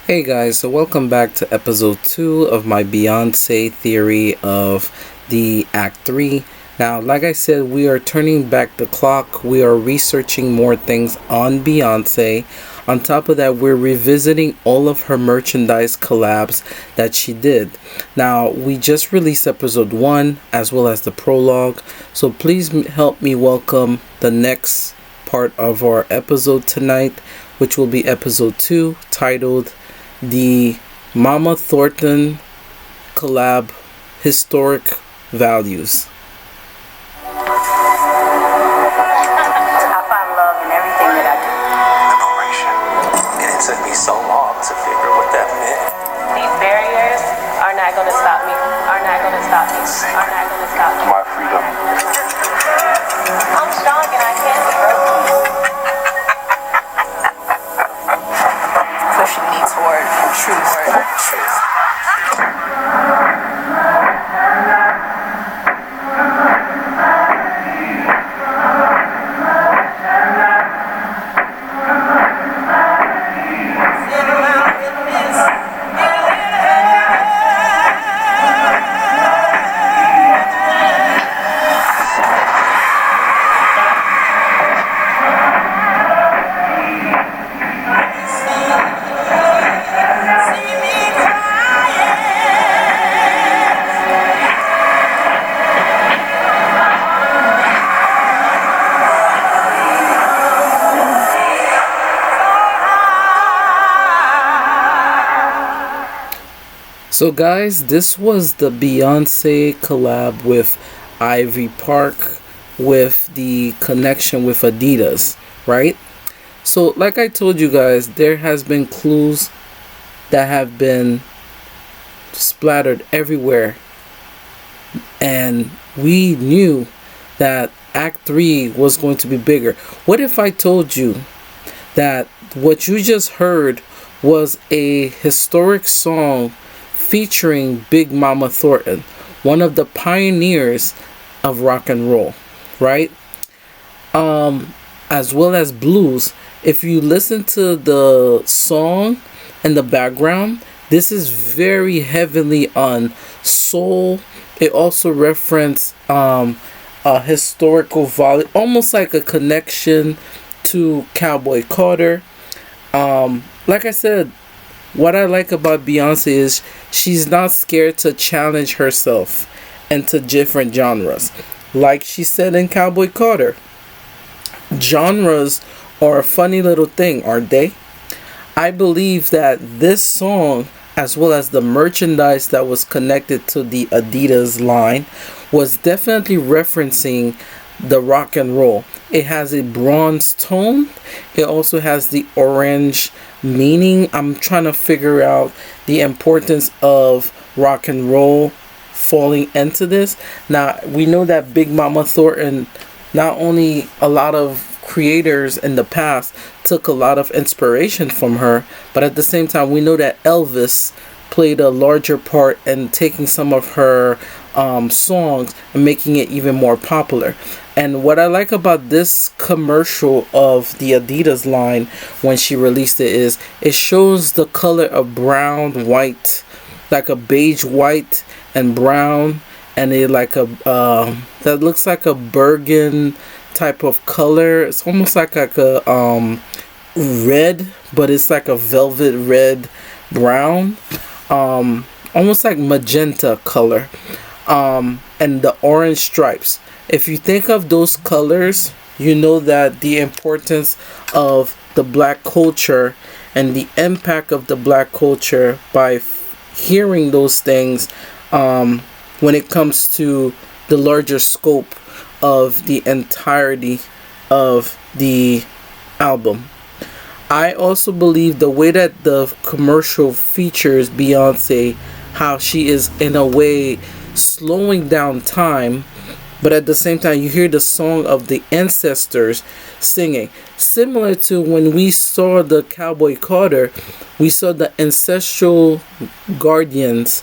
Hey guys, so welcome back to episode 2 of my Beyonce theory of the Act 3. Now, like I said, we are turning back the clock. We are researching more things on Beyonce. On top of that, we're revisiting all of her merchandise collabs that she did. Now, we just released episode 1 as well as the prologue. So please help me welcome the next part of our episode tonight, which will be episode 2, titled the Mama Thornton collab historic values. I find love in everything that I do. Liberation. And it took me so long to figure what that meant. These barriers are not going to stop me. Are not going to stop me. Are not going to stop me. My freedom. I'm strong and I can't be broken. Pushing me toward truth. So guys, this was the Beyonce collab with Ivy Park with the connection with Adidas, right? So like I told you guys, there has been clues that have been splattered everywhere. And we knew that Act 3 was going to be bigger. What if I told you that what you just heard was a historic song featuring Big Mama Thornton, one of the pioneers of rock and roll, right? As well as blues. If you listen to the song in the background, this is very heavily on soul. It also referenced a historical volume, almost like a connection to Cowboy Carter. Like I said, what I like about Beyonce is she's not scared to challenge herself into different genres. Like she said in Cowboy Carter, genres are a funny little thing, aren't they? I believe that this song, as well as the merchandise that was connected to the Adidas line, was definitely referencing the rock and roll. It has a bronze tone. It also has the orange meaning. I'm trying to figure out the importance of rock and roll falling into this. Now, we know that Big Mama Thornton, not only a lot of creators in the past took a lot of inspiration from her, but at the same time, we know that Elvis played a larger part in taking some of her songs and making it even more popular. And what I like about this commercial of the Adidas line when she released it is it shows the color of brown, white, like a beige white and brown, and it like a that looks like a burgundy type of color. It's almost like a red, but it's like a velvet red brown, almost like magenta color, and the orange stripes. If you think of those colors, you know that the importance of the black culture and the impact of the black culture by hearing those things when it comes to the larger scope of the entirety of the album. I also believe the way that the commercial features Beyonce, how she is in a way slowing down time, but at the same time you hear the song of the ancestors singing, similar to when we saw the Cowboy Carter. We saw the ancestral guardians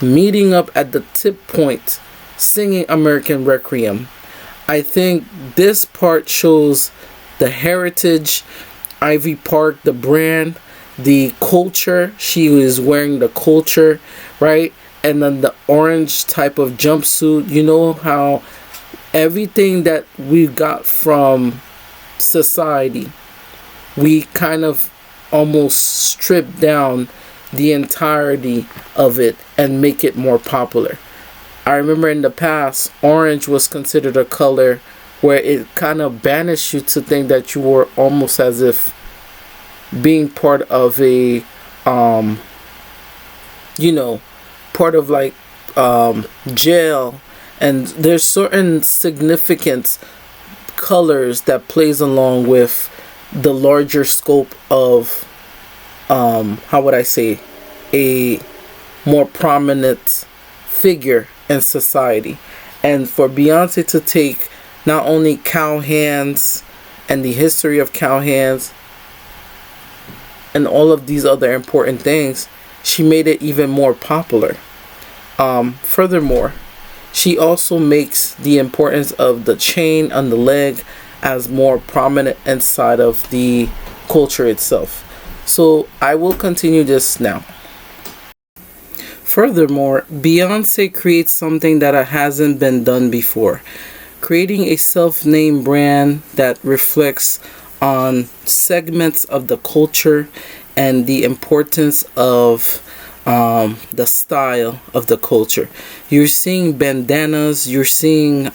meeting up at the tip point singing American Requiem. I think this part shows the heritage, Ivy Park, the brand, the culture. She is wearing the culture, right? And then the orange type of jumpsuit. You know how everything that we got from society, we kind of almost strip down the entirety of it and make it more popular. I remember in the past, orange was considered a color where it kind of banished you to think that you were almost as if being part of a part of like jail. And there's certain significant colors that plays along with the larger scope of how would I say, a more prominent figure in society. And for Beyonce to take not only cow hands and the history of cow hands and all of these other important things, she made it even more popular. Furthermore, she also makes the importance of the chain on the leg as more prominent inside of the culture itself. So I will continue this now. Furthermore, Beyonce creates something that hasn't been done before, creating a self-named brand that reflects on segments of the culture and the importance of the style of the culture. You're seeing bandanas, you're seeing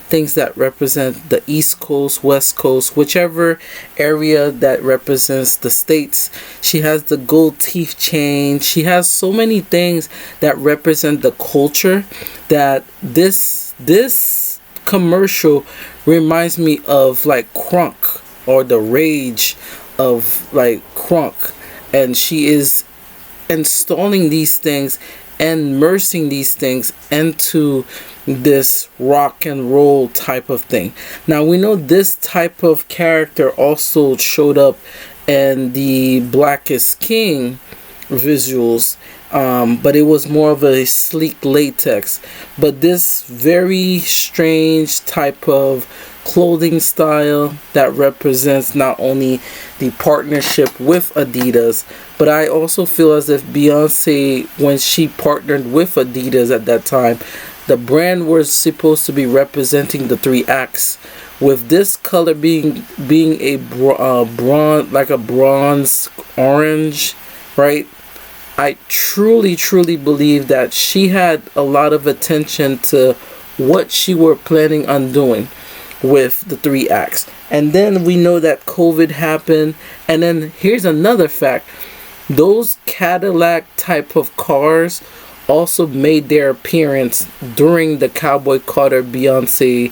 things that represent the East Coast, West Coast, whichever area that represents the states. She has the gold teeth chain. She has so many things that represent the culture that this commercial reminds me of like Crunk, or the rage of like Crunk. And she is installing these things and immersing these things into this rock and roll type of thing. Now we know this type of character also showed up in the Black is King visuals, but it was more of a sleek latex. But this very strange type of clothing style that represents not only the partnership with Adidas, but I also feel as if Beyonce, when she partnered with Adidas at that time, the brand was supposed to be representing the three acts, with this color being a bronze, like a bronze orange, right? I truly believe that she had a lot of attention to what she were planning on doing with the three acts. And then we know that COVID happened, and then here's another fact: those Cadillac type of cars also made their appearance during the Cowboy Carter Beyonce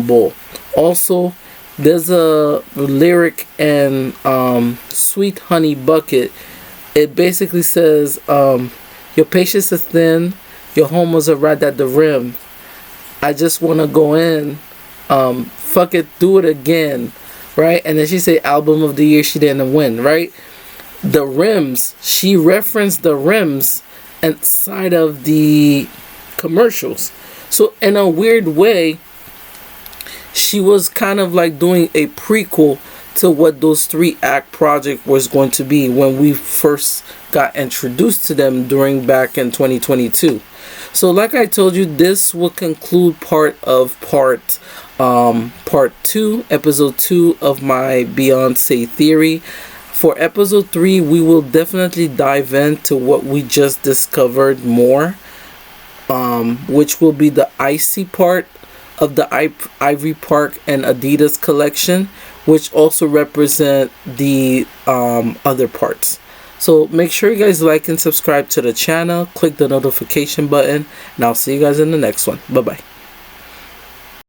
Bowl. Also, there's a lyric in Sweet Honey Bucket. It basically says, your patience is thin, your homos are right at the rim. I just want to go in, fuck it, do it again, right? And then she say album of the year, she didn't win, right? The rims, she referenced the rims inside of the commercials. So in a weird way, she was kind of like doing a prequel to what those three act project was going to be when we first got introduced to them during back in 2022. So like I told you, this will conclude part 2, episode 2 of my Beyonce theory. For episode 3, we will definitely dive into what we just discovered more, which will be the icy part of the Ivory Park and Adidas collection, which also represent the other parts. So make sure you guys like and subscribe to the channel, click the notification button, and I'll see you guys in the next one. Bye bye.